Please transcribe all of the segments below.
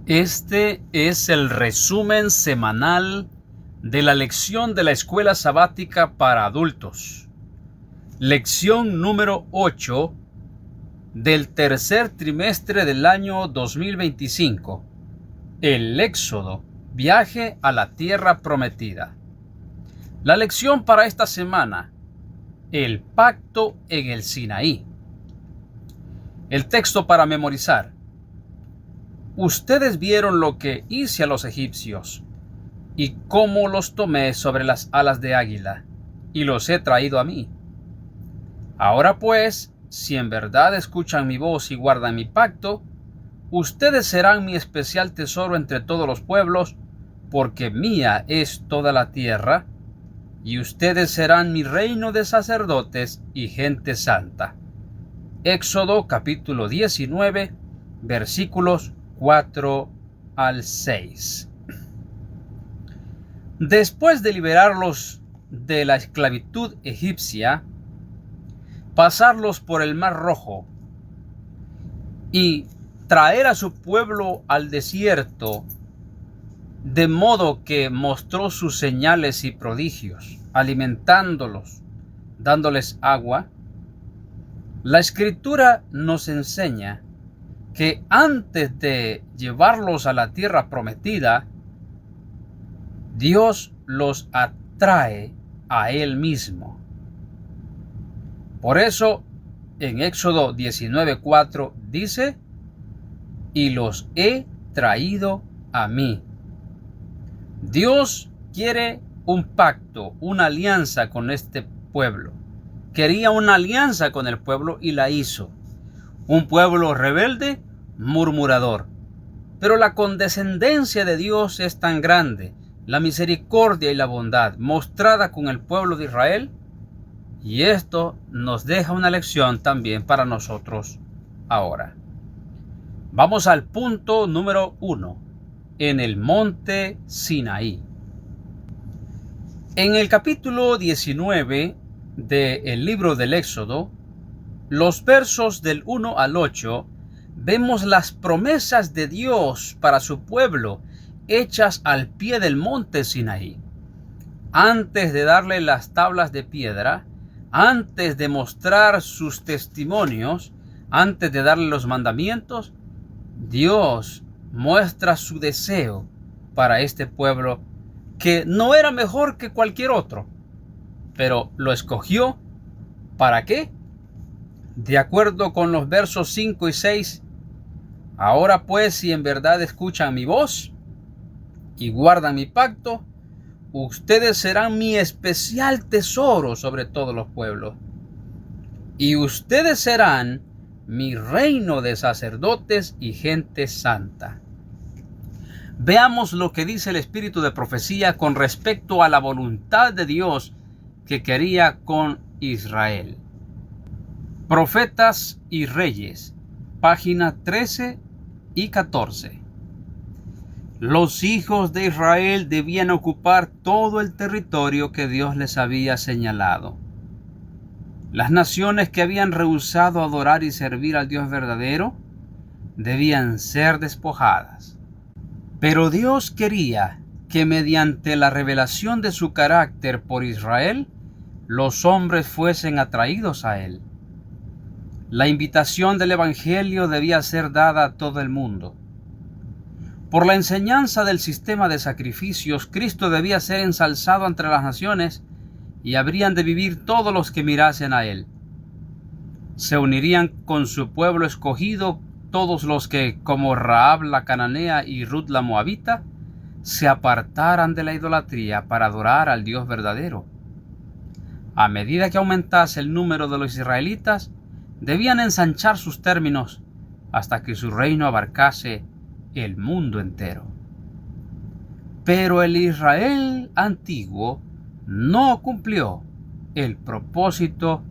Este es el resumen semanal de la lección de la Escuela Sabática para Adultos. Lección número 8 del tercer trimestre del año 2025. El Éxodo, viaje a la tierra prometida. La lección para esta semana: el pacto en el Sinaí. El texto para memorizar: ustedes vieron lo que hice a los egipcios y cómo los tomé sobre las alas de águila y los he traído a mí. Ahora pues, si en verdad escuchan mi voz y guardan mi pacto, ustedes serán mi especial tesoro entre todos los pueblos, porque mía es toda la tierra, y ustedes serán mi reino de sacerdotes y gente santa. Éxodo capítulo 19, versículos 4 al 6. Después de liberarlos de la esclavitud egipcia, pasarlos por el Mar Rojo y traer a su pueblo al desierto, de modo que mostró sus señales y prodigios, alimentándolos, dándoles agua, la Escritura nos enseña que antes de llevarlos a la tierra prometida, Dios los atrae a Él mismo. Por eso, en Éxodo 19:4 dice: y los he traído a mí. Dios quiere un pacto, una alianza con este pueblo. Quería una alianza con el pueblo y la hizo. Un pueblo rebelde, murmurador. Pero la condescendencia de Dios es tan grande, la misericordia y la bondad mostrada con el pueblo de Israel, y esto nos deja una lección también para nosotros ahora. Vamos al punto número 1, en el monte Sinaí. En el capítulo 19 del libro del Éxodo, los versos del 1 al 8, vemos las promesas de Dios para su pueblo hechas al pie del monte Sinaí. Antes de darle las tablas de piedra, antes de mostrar sus testimonios, antes de darle los mandamientos, Dios muestra su deseo para este pueblo, que no era mejor que cualquier otro, pero lo escogió. ¿Para qué? De acuerdo con los versos 5 y 6, ahora pues, si en verdad escuchan mi voz y guardan mi pacto, ustedes serán mi especial tesoro sobre todos los pueblos, y ustedes serán mi reino de sacerdotes y gente santa. Veamos lo que dice el espíritu de profecía con respecto a la voluntad de Dios que quería con Israel. Profetas y Reyes, página 13 y 14. Los hijos de Israel debían ocupar todo el territorio que Dios les había señalado. Las naciones que habían rehusado adorar y servir al Dios verdadero debían ser despojadas. Pero Dios quería que mediante la revelación de su carácter por Israel, los hombres fuesen atraídos a Él. La invitación del Evangelio debía ser dada a todo el mundo. Por la enseñanza del sistema de sacrificios, Cristo debía ser ensalzado entre las naciones, y habrían de vivir todos los que mirasen a Él. Se unirían con su pueblo escogido todos los que, como Rahab la cananea y Ruth la moabita, se apartaran de la idolatría para adorar al Dios verdadero. A medida que aumentase el número de los israelitas, debían ensanchar sus términos hasta que su reino abarcase el mundo entero. Pero el Israel antiguo no cumplió el propósito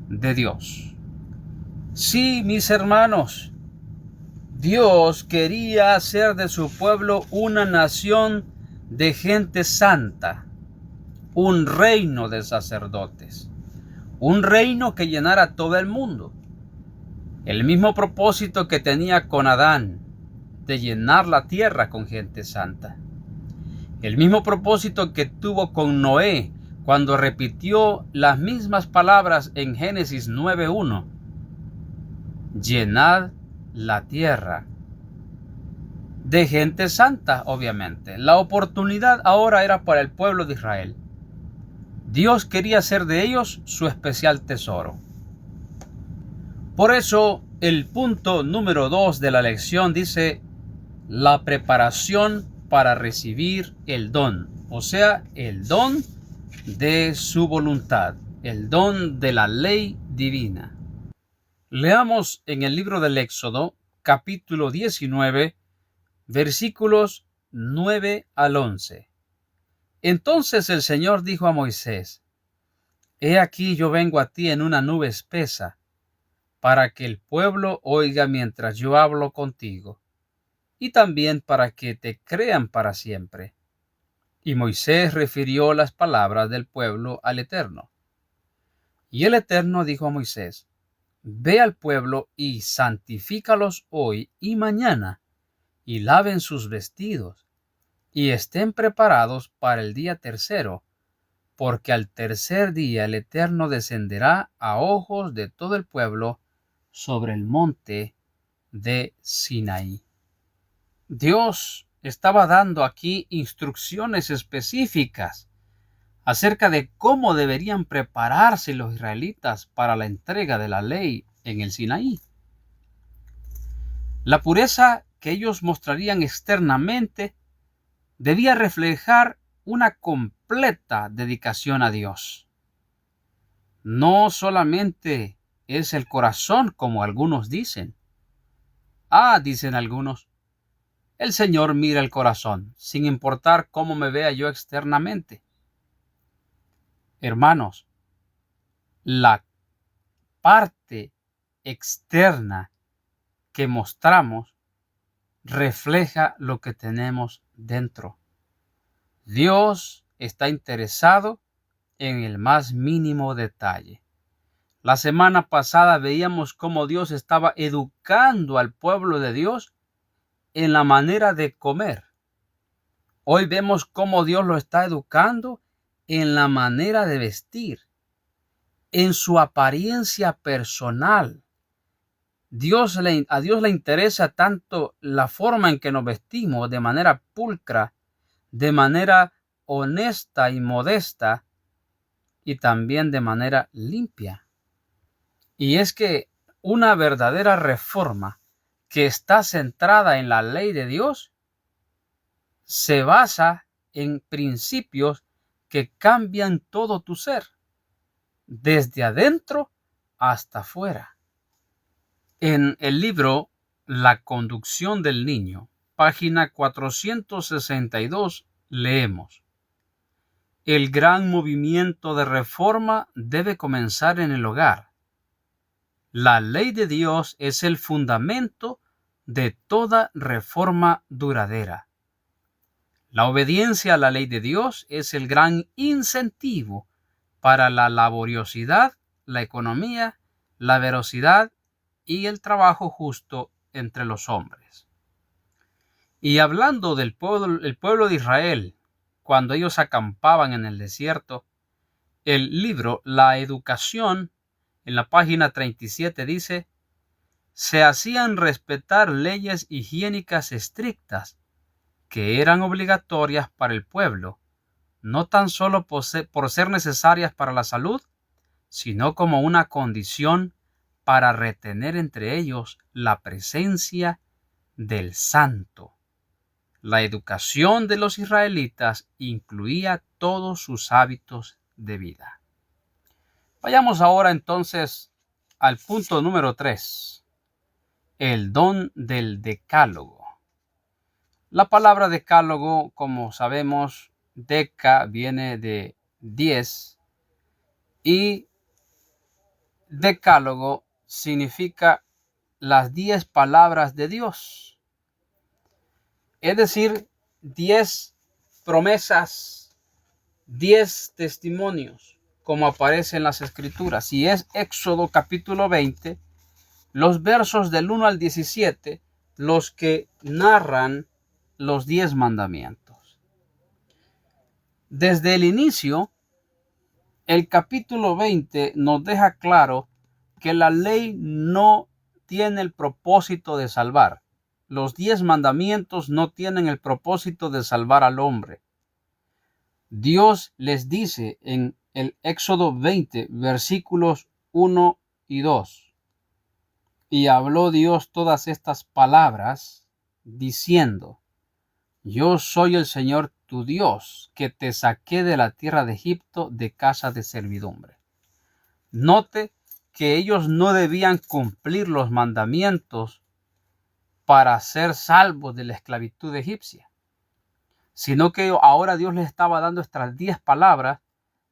de Dios. Sí, mis hermanos, Dios quería hacer de su pueblo una nación de gente santa, un reino de sacerdotes, un reino que llenara todo el mundo. El mismo propósito que tenía con Adán, de llenar la tierra con gente santa. El mismo propósito que tuvo con Noé cuando repitió las mismas palabras en Génesis 9:1. Llenad la tierra de gente santa, obviamente. La oportunidad ahora era para el pueblo de Israel. Dios quería hacer de ellos su especial tesoro. Por eso, el punto número 2 de la lección dice: la preparación para recibir el don, o sea, el don de su voluntad, el don de la ley divina. Leamos en el libro del Éxodo, capítulo 19, versículos 9 al 11. Entonces el Señor dijo a Moisés: He aquí yo vengo a ti en una nube espesa, para que el pueblo oiga mientras yo hablo contigo, y también para que te crean para siempre. Y Moisés refirió las palabras del pueblo al Eterno. Y el Eterno dijo a Moisés: Ve al pueblo y santifícalos hoy y mañana, y laven sus vestidos, y estén preparados para el día tercero, porque al tercer día el Eterno descenderá a ojos de todo el pueblo sobre el monte de Sinaí. Dios estaba dando aquí instrucciones específicas acerca de cómo deberían prepararse los israelitas para la entrega de la ley en el Sinaí. La pureza que ellos mostrarían externamente debía reflejar una completa dedicación a Dios. No solamente es el corazón, como algunos dicen. Dicen algunos, el Señor mira el corazón, sin importar cómo me vea yo externamente. Hermanos, la parte externa que mostramos refleja lo que tenemos dentro. Dios está interesado en el más mínimo detalle. La semana pasada veíamos cómo Dios estaba educando al pueblo de Dios en la manera de comer. Hoy vemos cómo Dios lo está educando en la manera de vestir, en su apariencia personal. A Dios le interesa tanto la forma en que nos vestimos de manera pulcra, de manera honesta y modesta, y también de manera limpia. Y es que una verdadera reforma que está centrada en la ley de Dios se basa en principios que cambian todo tu ser, desde adentro hasta afuera. En el libro La conducción del niño, página 462, leemos: El gran movimiento de reforma debe comenzar en el hogar. La ley de Dios es el fundamento de toda reforma duradera. La obediencia a la ley de Dios es el gran incentivo para la laboriosidad, la economía, la veracidad y el trabajo justo entre los hombres. Y hablando del pueblo de Israel, cuando ellos acampaban en el desierto, el libro La Educación, en la página 37 dice: se hacían respetar leyes higiénicas estrictas que eran obligatorias para el pueblo, no tan solo por ser necesarias para la salud, sino como una condición para retener entre ellos la presencia del Santo. La educación de los israelitas incluía todos sus hábitos de vida. Vayamos ahora entonces al punto número 3, el don del decálogo. La palabra decálogo, como sabemos, deca viene de 10 y decálogo significa las 10 palabras de Dios. Es decir, 10 promesas, 10 testimonios, como aparece en las Escrituras. Si es Éxodo capítulo 20, los versos del 1 al 17 los que narran los 10 mandamientos. Desde el inicio, el capítulo 20 nos deja claro que la ley no tiene el propósito de salvar. Los 10 mandamientos no tienen el propósito de salvar al hombre. Dios les dice en el Éxodo 20, versículos 1 y 2. Y habló Dios todas estas palabras, diciendo: Yo soy el Señor tu Dios, que te saqué de la tierra de Egipto de casa de servidumbre. Note que ellos no debían cumplir los mandamientos para ser salvos de la esclavitud egipcia, sino que ahora Dios les estaba dando estas 10 palabras.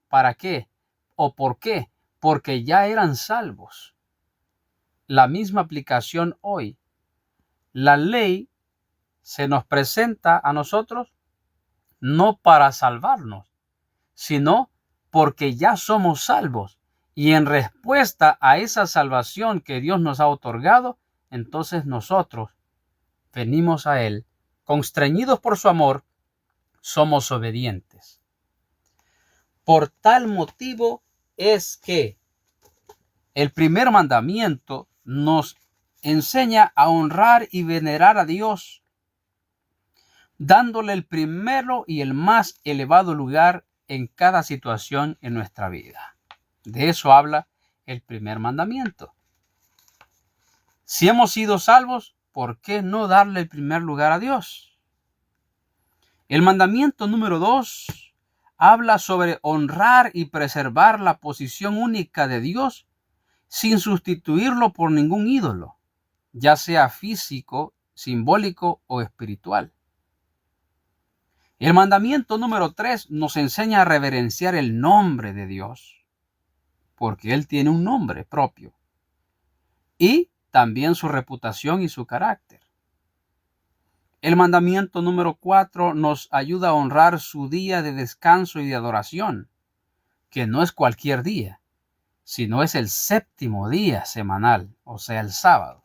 ¿Para qué? ¿O por qué? Porque ya eran salvos. La misma aplicación hoy. La ley se nos presenta a nosotros no para salvarnos, sino porque ya somos salvos. Y en respuesta a esa salvación que Dios nos ha otorgado, entonces nosotros venimos a Él, constreñidos por su amor, somos obedientes. Por tal motivo es que el primer mandamiento nos enseña a honrar y venerar a Dios, dándole el primero y el más elevado lugar en cada situación en nuestra vida. De eso habla el primer mandamiento. Si hemos sido salvos, ¿por qué no darle el primer lugar a Dios? El mandamiento número 2 habla sobre honrar y preservar la posición única de Dios sin sustituirlo por ningún ídolo, ya sea físico, simbólico o espiritual. El mandamiento número 3 nos enseña a reverenciar el nombre de Dios, porque Él tiene un nombre propio, y también su reputación y su carácter. El mandamiento número 4 nos ayuda a honrar su día de descanso y de adoración, que no es cualquier día, sino es el séptimo día semanal, o sea, el sábado.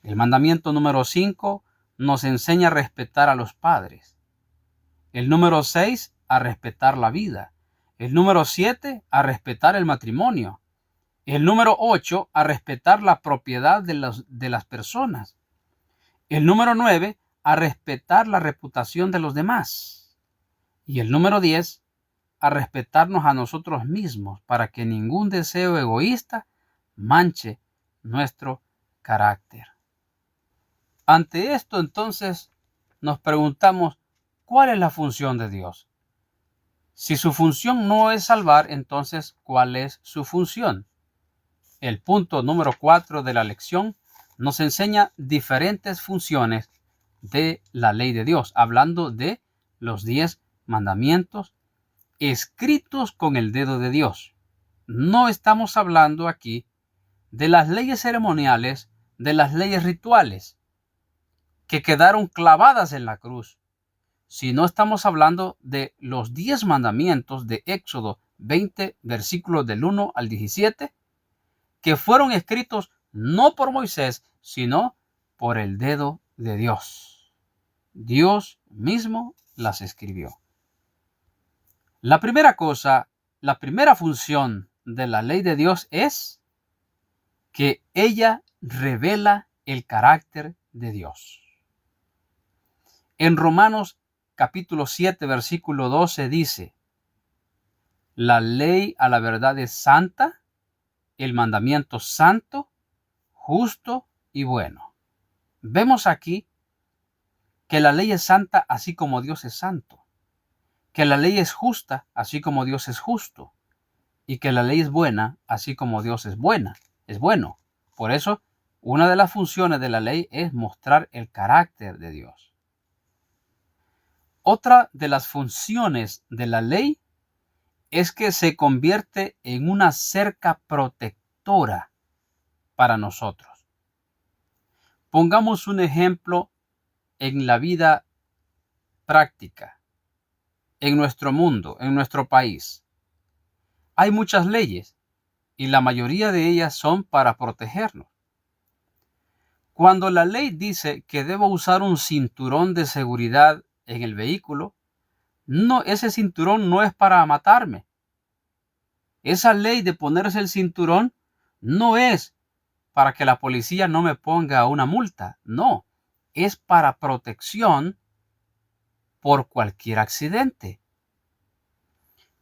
El mandamiento número 5 nos enseña a respetar a los padres. El número 6, a respetar la vida. El número 7, a respetar el matrimonio. El número 8, a respetar la propiedad de las personas. El número 9, a respetar la reputación de los demás. Y el número 10, a respetarnos a nosotros mismos para que ningún deseo egoísta manche nuestro carácter. Ante esto, entonces, nos preguntamos, ¿cuál es la función de Dios? Si su función no es salvar, entonces, ¿cuál es su función? El punto número 4 de la lección nos enseña diferentes funciones de la ley de Dios, hablando de los 10 mandamientos escritos con el dedo de Dios. No estamos hablando aquí de las leyes ceremoniales, de las leyes rituales que quedaron clavadas en la cruz, sino estamos hablando de los 10 mandamientos de Éxodo 20, versículos del 1 al 17, que fueron escritos no por Moisés, sino por el dedo de Dios. Dios mismo las escribió. La primera cosa, la primera función de la ley de Dios es que ella revela el carácter de Dios. En Romanos capítulo 7, versículo 12 dice: la ley a la verdad es santa, el mandamiento santo, justo y bueno. Vemos aquí que la ley es santa así como Dios es santo, que la ley es justa así como Dios es justo, y que la ley es buena así como Dios es bueno. Por eso, una de las funciones de la ley es mostrar el carácter de Dios. Otra de las funciones de la ley es que se convierte en una cerca protectora para nosotros. Pongamos un ejemplo en la vida práctica, en nuestro mundo, en nuestro país. Hay muchas leyes y la mayoría de ellas son para protegernos. Cuando la ley dice que debo usar un cinturón de seguridad en el vehículo, no, ese cinturón no es para matarme. Esa ley de ponerse el cinturón no es para que la policía no me ponga una multa. No, es para protección por cualquier accidente.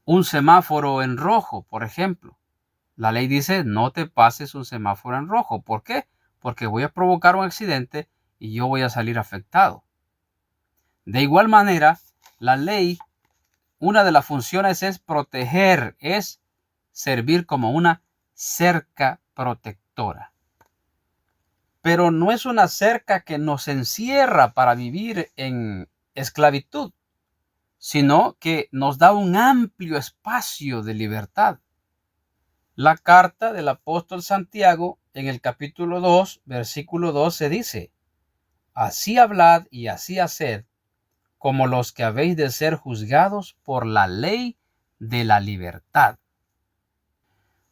Un semáforo en rojo, por ejemplo. La ley dice no te pases un semáforo en rojo. ¿Por qué? Porque voy a provocar un accidente y yo voy a salir afectado. De igual manera, la ley, una de las funciones es proteger, es servir como una cerca protectora. Pero no es una cerca que nos encierra para vivir en esclavitud, sino que nos da un amplio espacio de libertad. La carta del apóstol Santiago en el capítulo 2, versículo 12 dice: así hablad y así haced, como los que habéis de ser juzgados por la ley de la libertad.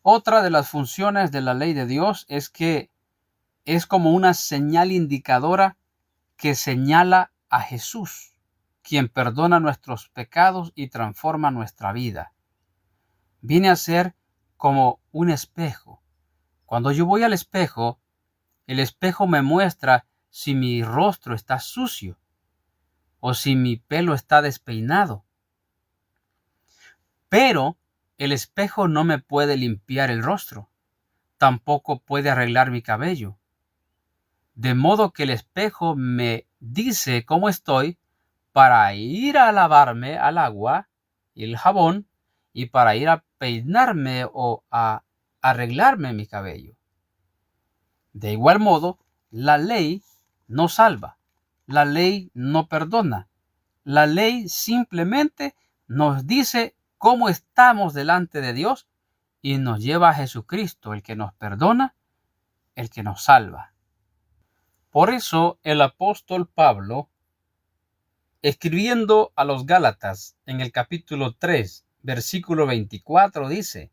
Otra de las funciones de la ley de Dios es que es como una señal indicadora que señala a Jesús, quien perdona nuestros pecados y transforma nuestra vida. Viene a ser como un espejo. Cuando yo voy al espejo, el espejo me muestra si mi rostro está sucio o si mi pelo está despeinado. Pero el espejo no me puede limpiar el rostro, tampoco puede arreglar mi cabello. De modo que el espejo me dice cómo estoy para ir a lavarme al agua y el jabón y para ir a peinarme o a arreglarme mi cabello. De igual modo, la ley no salva, la ley no perdona, la ley simplemente nos dice cómo estamos delante de Dios y nos lleva a Jesucristo, el que nos perdona, el que nos salva. Por eso el apóstol Pablo, escribiendo a los Gálatas en el capítulo 3, versículo 24, dice: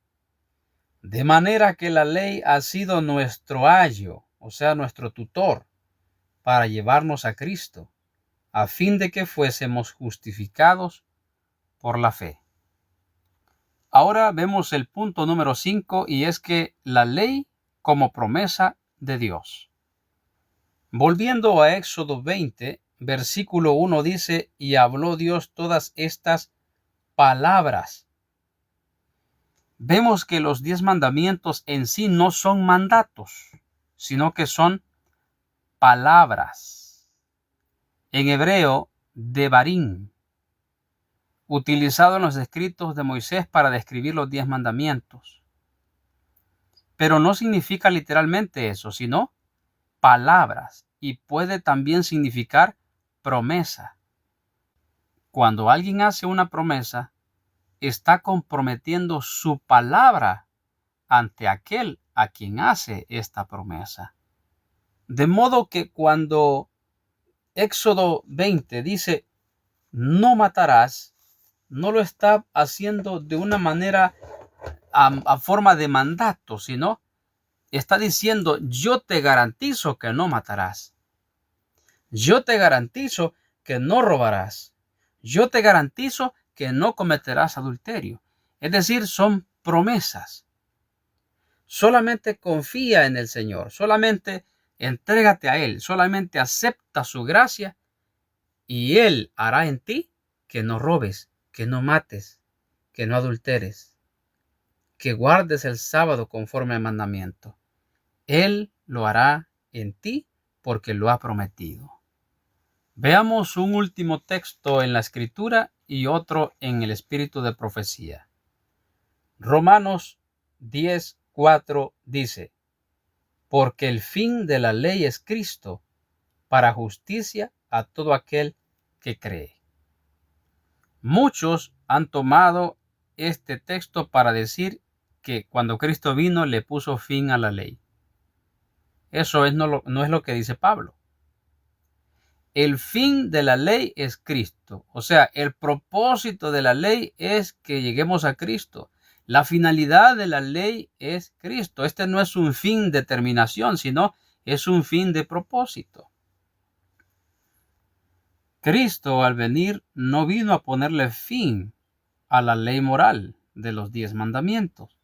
de manera que la ley ha sido nuestro ayo, o sea, nuestro tutor, para llevarnos a Cristo, a fin de que fuésemos justificados por la fe. Ahora vemos el punto número 5, y es que la ley como promesa de Dios. Volviendo a Éxodo 20, versículo 1 dice: y habló Dios todas estas palabras. Vemos que los 10 mandamientos en sí no son mandatos, sino que son palabras. En hebreo, devarim, utilizado en los escritos de Moisés para describir los 10 mandamientos. Pero no significa literalmente eso, sino palabras, y puede también significar promesa. Cuando alguien hace una promesa, está comprometiendo su palabra ante aquel a quien hace esta promesa. De modo que cuando Éxodo 20 dice no matarás, no lo está haciendo de una manera a forma de mandato, sino está diciendo: yo te garantizo que no matarás. Yo te garantizo que no robarás. Yo te garantizo que no cometerás adulterio. Es decir, son promesas. Solamente confía en el Señor, solamente entrégate a Él, solamente acepta su gracia y Él hará en ti que no robes, que no mates, que no adulteres, que guardes el sábado conforme al mandamiento. Él lo hará en ti porque lo ha prometido. Veamos un último texto en la Escritura y otro en el espíritu de profecía. Romanos 10:4 dice: porque el fin de la ley es Cristo, para justicia a todo aquel que cree. Muchos han tomado este texto para decir que cuando Cristo vino le puso fin a la ley. Eso no es lo que dice Pablo. El fin de la ley es Cristo. O sea, el propósito de la ley es que lleguemos a Cristo. La finalidad de la ley es Cristo. Este no es un fin de terminación, sino es un fin de propósito. Cristo, al venir, no vino a ponerle fin a la ley moral de los 10 mandamientos,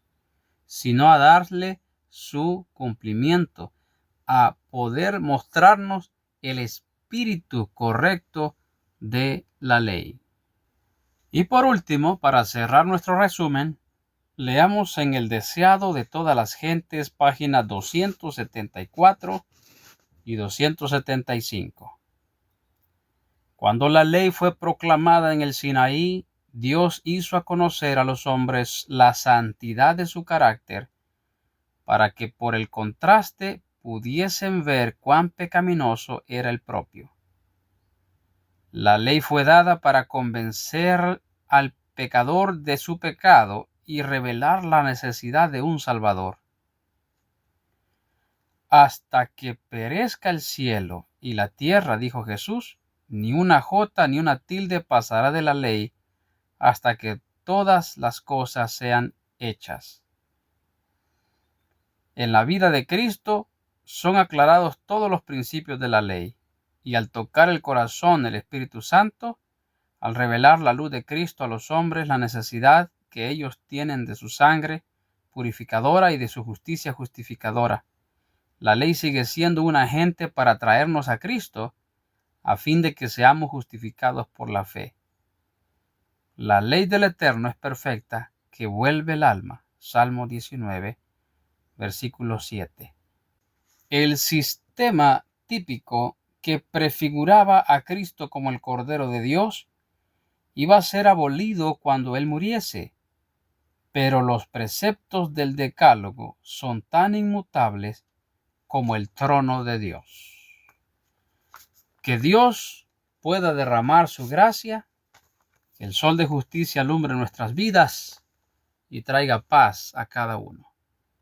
sino a darle su cumplimiento, a poder mostrarnos el espíritu correcto de la ley. Y por último, para cerrar nuestro resumen, leamos en El deseado de todas las gentes, páginas 274 y 275. Cuando la ley fue proclamada en el Sinaí, Dios hizo a conocer a los hombres la santidad de su carácter, para que por el contraste pudiesen ver cuán pecaminoso era el propio. La ley fue dada para convencer al pecador de su pecado y revelar la necesidad de un Salvador. Hasta que perezca el cielo y la tierra, dijo Jesús, ni una jota ni una tilde pasará de la ley hasta que todas las cosas sean hechas. En la vida de Cristo son aclarados todos los principios de la ley, y al tocar el corazón del Espíritu Santo, al revelar la luz de Cristo a los hombres la necesidad que ellos tienen de su sangre purificadora y de su justicia justificadora, la ley sigue siendo un agente para traernos a Cristo a fin de que seamos justificados por la fe. La ley del Eterno es perfecta, que vuelve el alma. Salmo 19, versículo 7. El sistema típico que prefiguraba a Cristo como el Cordero de Dios iba a ser abolido cuando Él muriese, pero los preceptos del Decálogo son tan inmutables como el trono de Dios. Que Dios pueda derramar su gracia, que el sol de justicia alumbre nuestras vidas y traiga paz a cada uno.